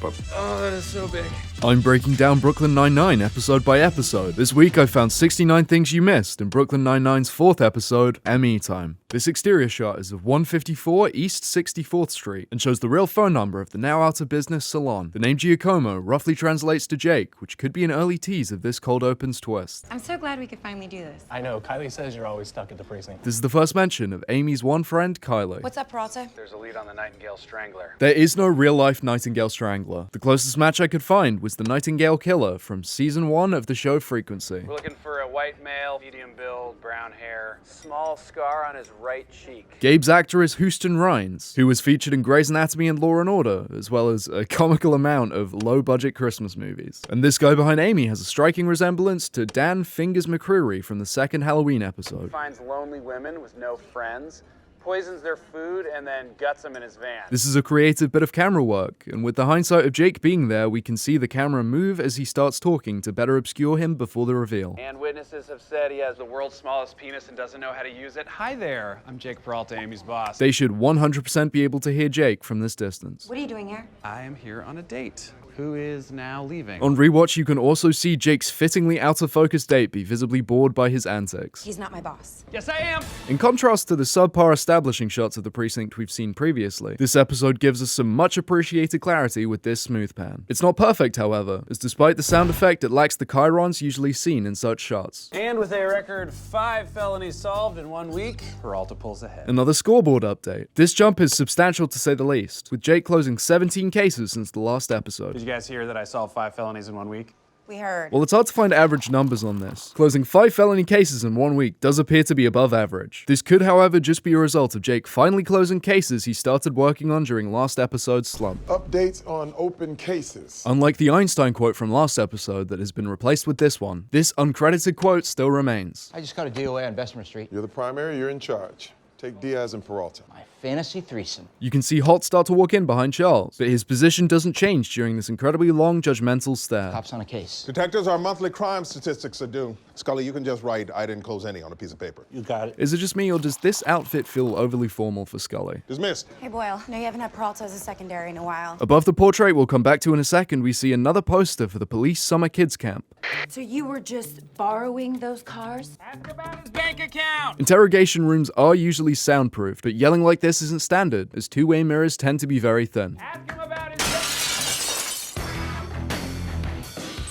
up. Oh, that is so big. I'm breaking down Brooklyn Nine-Nine episode by episode. This week I found 69 things you missed in Brooklyn Nine-Nine's 4th episode, ME Time. This exterior shot is of 154 East 64th Street and shows the real phone number of the now out of business salon. The name Giacomo roughly translates to Jake, which could be an early tease of this cold opens twist. I'm so glad we could finally do this. I know, Kylie says you're always stuck at the precinct. This is the first mention of Amy's one friend, Kylie. What's up, Peralta? There's a lead on the Nightingale Strangler. There is no real-life Nightingale Strangler. The closest match I could find was the Nightingale Killer from season 1 of the show Frequency. We're looking for a white male, medium build, brown hair, small scar on his right cheek. Gabe's actor is Houston Rhines, who was featured in Grey's Anatomy and Law & Order, as well as a comical amount of low-budget Christmas movies. And this guy behind Amy has a striking resemblance to Dan Fingers McCreary from the second Halloween episode. Finds lonely women with no friends, poisons their food, and then guts them in his van. This is a creative bit of camera work, and with the hindsight of Jake being there, we can see the camera move as he starts talking to better obscure him before the reveal. And witnesses have said he has the world's smallest penis and doesn't know how to use it. Hi there, I'm Jake Peralta, Amy's boss. They should 100% be able to hear Jake from this distance. What are you doing here? I am here on a date. Who is now leaving? On rewatch, you can also see Jake's fittingly out-of-focus date be visibly bored by his antics. He's not my boss. Yes, I am! In contrast to the subpar establishing shots of the precinct we've seen previously, this episode gives us some much appreciated clarity with this smooth pan. It's not perfect, however, as despite the sound effect, it lacks the chyrons usually seen in such shots. And with a record 5 felonies solved in 1 week, Peralta pulls ahead. Another scoreboard update. This jump is substantial to say the least, with Jake closing 17 cases since the last episode. Did you guys hear that I solved 5 felonies in 1 week? We heard. Well, it's hard to find average numbers on this. Closing 5 felony cases in 1 week does appear to be above average. This could, however, just be a result of Jake finally closing cases he started working on during last episode's slump. Updates on open cases. Unlike the Einstein quote from last episode that has been replaced with this one, this uncredited quote still remains. I just got a DOA on Bessemer Street. You're the primary, you're in charge. Take Diaz and Peralta. My fantasy threesome. You can see Holt start to walk in behind Charles, but his position doesn't change during this incredibly long judgmental stare. Cops on a case. Detectives, our monthly crime statistics are due. Scully, you can just write, I didn't close any on a piece of paper. You got it. Is it just me, or does this outfit feel overly formal for Scully? Dismissed. Hey, Boyle. No, you haven't had Peralta as a secondary in a while. Above the portrait we'll come back to in a second, we see another poster for the police summer kids camp. So you were just borrowing those cars? Ask about his bank account! Interrogation rooms are usually soundproof, but yelling like this isn't standard, as two-way mirrors tend to be very thin. Ask him about his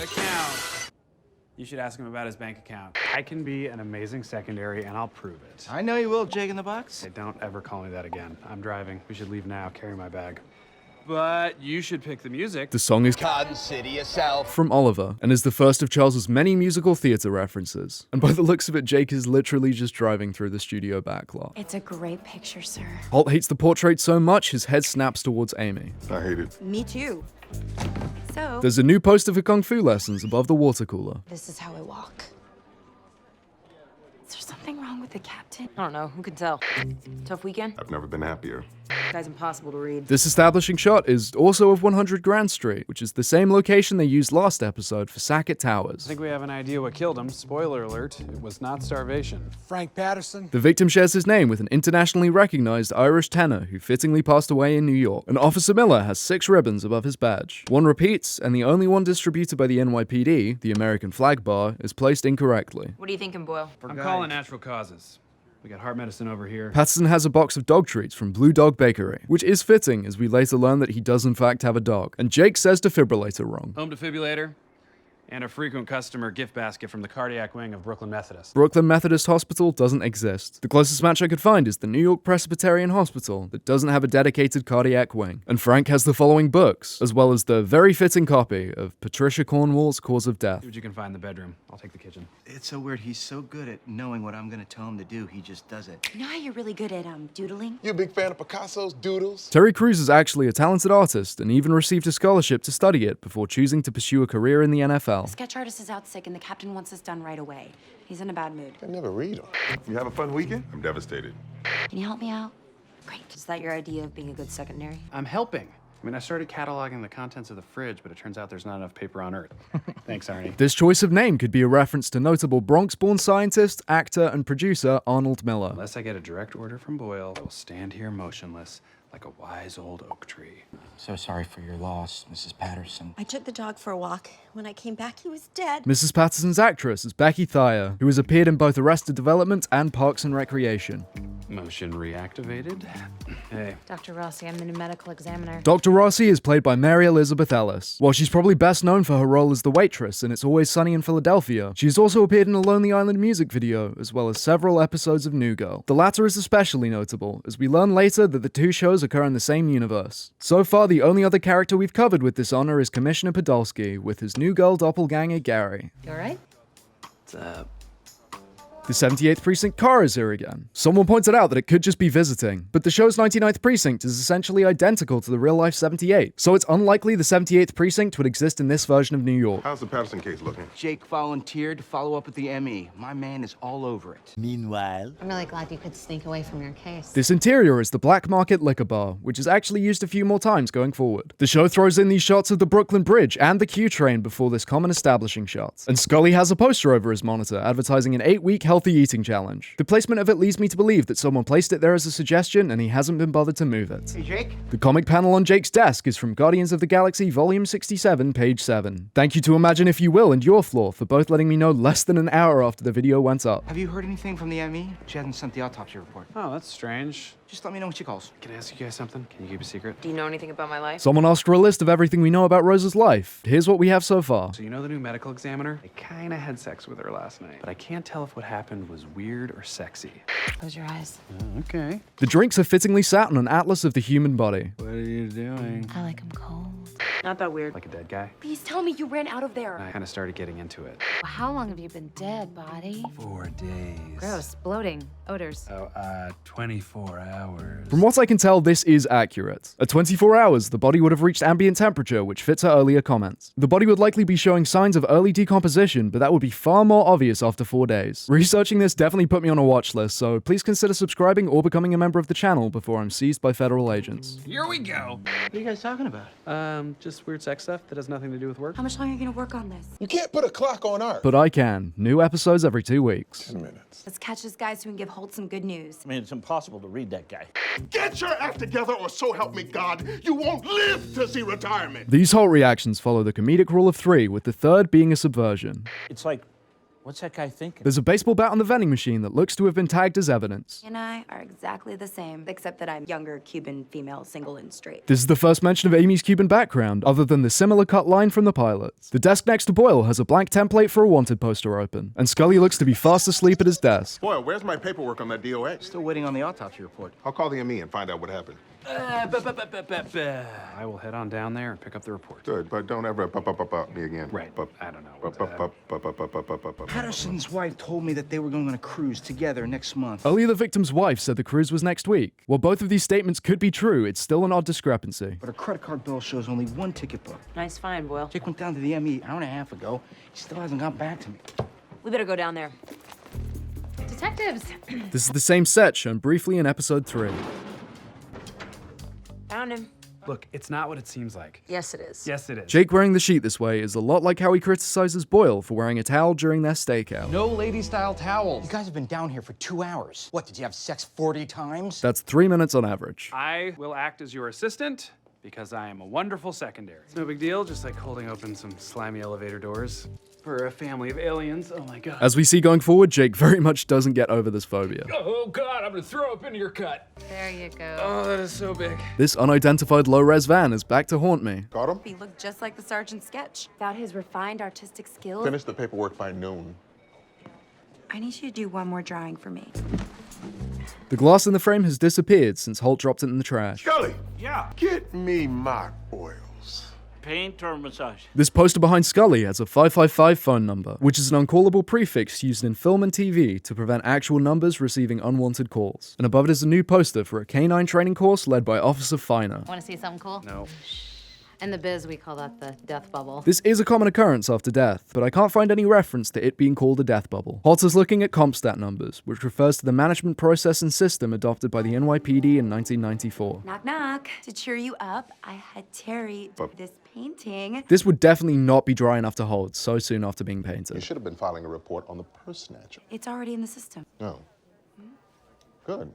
account. You should ask him about his bank account. I can be an amazing secondary, and I'll prove it. I know you will, Jake in the box. Hey, don't ever call me that again. I'm driving. We should leave now. Carry my bag. But you should pick the music. The song is Cotton City yourself. from Oliver, and is the first of Charles's many musical theater references. And by the looks of it, Jake is literally just driving through the studio backlot. It's a great picture, sir. Holt hates the portrait so much, his head snaps towards Amy. I hate it. Me too. So, There's a new poster for Kung Fu lessons above the water cooler. this is how I walk. Is there something wrong with the captain? I don't know. Who can tell? Tough weekend? I've never been happier. Guy's impossible to read. This establishing shot is also of 100 Grand Street, which is the same location they used last episode for Sackett I Towers. think we have an idea what killed him. Spoiler alert, it was not starvation. Frank Patterson. The victim shares his name with an internationally recognized Irish tenor who fittingly passed away in New York. And Officer Miller has 6 ribbons above his badge. One repeats, and the only one distributed by the NYPD, the American Flag Bar, is placed incorrectly. What are you thinking, Boyle? I'm calling natural causes. We got heart medicine over here. Patterson has a box of dog treats from Blue Dog Bakery, which is fitting as we later learn that he does in fact have a dog. And Jake says defibrillator wrong. Home defibrillator. And a frequent customer gift basket from the cardiac wing of Brooklyn Methodist. Brooklyn Methodist Hospital doesn't exist. The closest match I could find is the New York Presbyterian Hospital that doesn't have a dedicated cardiac wing. And Frank has the following books, as well as the very fitting copy of Patricia Cornwall's Cause of Death. See what you can find in the bedroom. I'll take the kitchen. It's so weird. He's so good at knowing what I'm gonna tell him to do. He just does it. You know how you're really good at doodling? You a big fan of Picasso's doodles? Terry Crews is actually a talented artist and even received a scholarship to study it before choosing to pursue a career in the NFL. Sketch artist is out sick and the captain wants this done right away. He's in a bad mood. I never read them. You have a fun weekend? I'm devastated. Can you help me out? Great. Is that your idea of being a good secondary? I'm helping. I mean, I started cataloging the contents of the fridge, but it turns out there's not enough paper on Earth. Thanks, Arnie. This choice of name could be a reference to notable Bronx-born scientist, actor, and producer Arnold Miller. Unless I get a direct order from Boyle, I will stand here motionless like a wise old oak tree. So sorry for your loss, Mrs. Patterson. I took the dog for a walk. When I came back, he was dead. Mrs. Patterson's actress is Becky Thayer, who has appeared in both Arrested Development and Parks and Recreation. Motion reactivated. Hey. Dr. Rossi, I'm the new medical examiner. Dr. Rossi is played by Mary Elizabeth Ellis. While she's probably best known for her role as the waitress in It's Always Sunny in Philadelphia, she's also appeared in a Lonely Island music video, as well as several episodes of New Girl. The latter is especially notable, as we learn later that the two shows occur in the same universe. So far, the only other character we've covered with this honor is Commissioner Podolsky, with his New Girl doppelganger Gary. You alright? What's up? The 78th Precinct car is here again. Someone pointed out that it could just be visiting, but the show's 99th Precinct is essentially identical to the real-life 78, so it's unlikely the 78th Precinct would exist in this version of New York. How's the Patterson case looking? Jake volunteered to follow up with the ME. My man is all over it. Meanwhile, I'm really glad you could sneak away from your case. This interior is the Black Market Liquor Bar, which is actually used a few more times going forward. The show throws in these shots of the Brooklyn Bridge and the Q train before this common establishing shot. And Scully has a poster over his monitor advertising an 8-week healthy eating challenge. The placement of it leads me to believe that someone placed it there as a suggestion and he hasn't been bothered to move it. Hey, Jake? The comic panel on Jake's desk is from Guardians of the Galaxy Volume 67, page 7. Thank you to Imagine If You Will and Your Floor for both letting me know less than an hour after the video went up. Have you heard anything from the ME? She hasn't sent the autopsy report. Oh, that's strange. Just let me know when she calls. Can I ask you guys something? Can you keep a secret? Do you know anything about my life? Someone asked for a list of everything we know about Rosa's life. Here's what we have so far. So you know the new medical examiner? I kinda had sex with her last night, but I can't tell if what happened was weird or sexy. Close your eyes. Okay. The drinks are fittingly sat on an atlas of the human body. What are you doing? I like him cold. not that weird. Like a dead guy? Please tell me you ran out of there. I kinda started getting into it. How long have you been dead, body? 4 days. Gross. Bloating. Odors. 24 hours. From what I can tell, this is accurate. At 24 hours, the body would have reached ambient temperature, which fits her earlier comments. The body would likely be showing signs of early decomposition, but that would be far more obvious after 4 days. Researching this definitely put me on a watch list, so please consider subscribing or becoming a member of the channel before I'm seized by federal agents. Here we go. What are you guys talking about? Just weird sex stuff that has nothing to do with work. How much longer are you gonna work on this? You can't put a clock on art. But I can. New episodes every 2 weeks. 10 minutes. Let's catch this guy so we can give Holt some good news. I mean, it's impossible to read that guy. Get your act together, or so help me God, you won't live to see retirement. These Holt reactions follow the comedic rule of 3, with the third being a subversion. It's like, what's that guy thinking? There's a baseball bat on the vending machine that looks to have been tagged as evidence. He and I are exactly the same, except that I'm younger, Cuban, female, single, and straight. This is the first mention of Amy's Cuban background, other than the similar cut line from the pilot. The desk next to Boyle has a blank template for a wanted poster open, and Scully looks to be fast asleep at his desk. Boyle, where's my paperwork on that DOA? Still waiting on the autopsy report. I'll call the ME and find out what happened. I will head on down there and pick up the report. Good, but don't ever me again. Right. I don't know. Patterson's wife told me that they were going on a cruise together next month. Earlier, the victim's wife said the cruise was next week. While both of these statements could be true, it's still an odd discrepancy. But her credit card bill shows only one ticket book. Nice find, Boyle. Jake went down to the ME an hour and a half ago. He still hasn't got back to me. We better go down there. Detectives! This is the same set shown briefly in episode 3. Found him. Look, it's not what it seems like. Yes, it is. Yes, it is. Jake wearing the sheet this way is a lot like how he criticizes Boyle for wearing a towel during their stakeout. No lady-style towels. You guys have been down here for 2 hours. What, did you have sex 40 times? That's 3 minutes on average. I will act as your assistant because I am a wonderful secondary. It's no big deal, just like holding open some slimy elevator doors for a family of aliens. Oh my God. As we see going forward, Jake very much doesn't get over this phobia. Oh God, I'm gonna throw up into your cut. There you go. Oh, that is so big. This unidentified low-res van is back to haunt me. Got him? He looked just like the sergeant's sketch. Without his refined artistic skills, Finish the paperwork by noon. I need you to do one more drawing for me. The glass in the frame has disappeared since Holt dropped it in the trash. Scully, Yeah. get me my oils. Paint or massage? This poster behind Scully has a 555 phone number, which is an uncallable prefix used in film and TV to prevent actual numbers receiving unwanted calls. And above it is a new poster for a canine training course led by Officer Finer. Want to see something cool? No. In the biz, we call that the death bubble. This is a common occurrence after death, but I can't find any reference to it being called a death bubble. Holt is looking at CompStat numbers, which refers to the management process and system adopted by the NYPD in 1994. Knock, knock. To cheer you up, I had Terry do this painting. This would definitely not be dry enough to hold so soon after being You painted. should have been filing a report on the purse snatcher. It's already in the system. No. Good.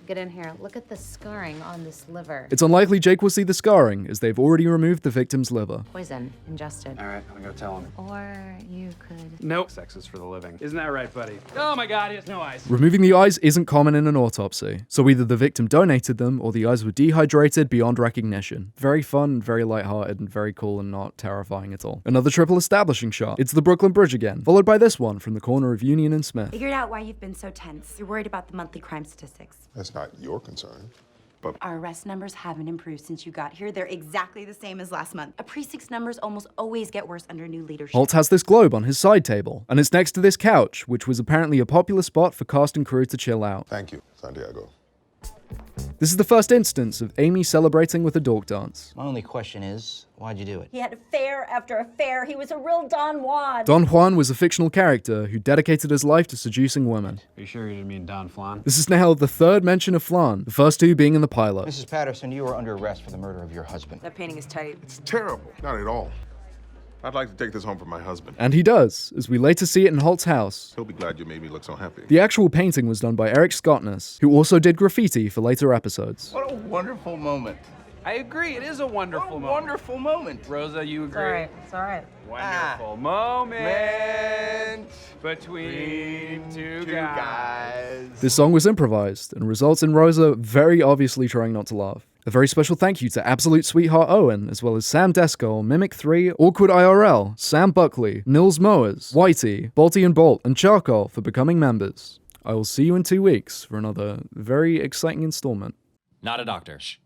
Get in here. Look at the scarring on this liver. It's unlikely Jake will see the scarring, as they've already removed the victim's liver. Poison ingested. All right, I'm gonna go tell him. Or you could... Nope. Sex is for the living. Isn't that right, buddy? Oh my god, he has no eyes. Removing the eyes isn't common in an autopsy, so either the victim donated them or the eyes were dehydrated beyond recognition. Very fun, very lighthearted, and very cool and not terrifying at all. Another triple establishing shot. It's the Brooklyn Bridge again, followed by this one from the corner of Union and Smith. Figured out why you've been so tense. You're worried about the monthly crime statistics. That's not your concern. But Our arrest numbers haven't improved since you got here. They're exactly the same as last month. A precinct's numbers almost always get worse under new leadership. Holt has this globe on his side table, and it's next to this couch, which was apparently a popular spot for cast and crew to chill out. thank you, Santiago. This is the first instance of Amy celebrating with a dork dance. My only question is, why'd you do it? He had affair after affair. He was a real Don Juan. Don Juan was a fictional character who dedicated his life to seducing women. Are you sure you didn't mean Don Flan? This is now the third mention of flan, the first two being in the pilot. Mrs. Patterson, you are under arrest for the murder of your husband. That painting is tight. It's terrible. Not at all. I'd like to take this home for my husband. And he does, as we later see it in Holt's house. He'll be glad you made me look so happy. The actual painting was done by Eric Scottness, who also did graffiti for later episodes. What a wonderful moment. I agree, it is a wonderful moment. Wonderful moment. Rosa, you agree? It's all right. It's all right. Wonderful moment between two guys. This song was improvised and results in Rosa very obviously trying not to laugh. A very special thank you to Absolute Sweetheart Owen, as well as Sam Descol, Mimic3, Awkward IRL, Sam Buckley, Nils Mowers, Whitey, Balti and Bolt, and Charcoal for becoming members. I will see you in 2 weeks for another very exciting installment. Not a doctor. Shh.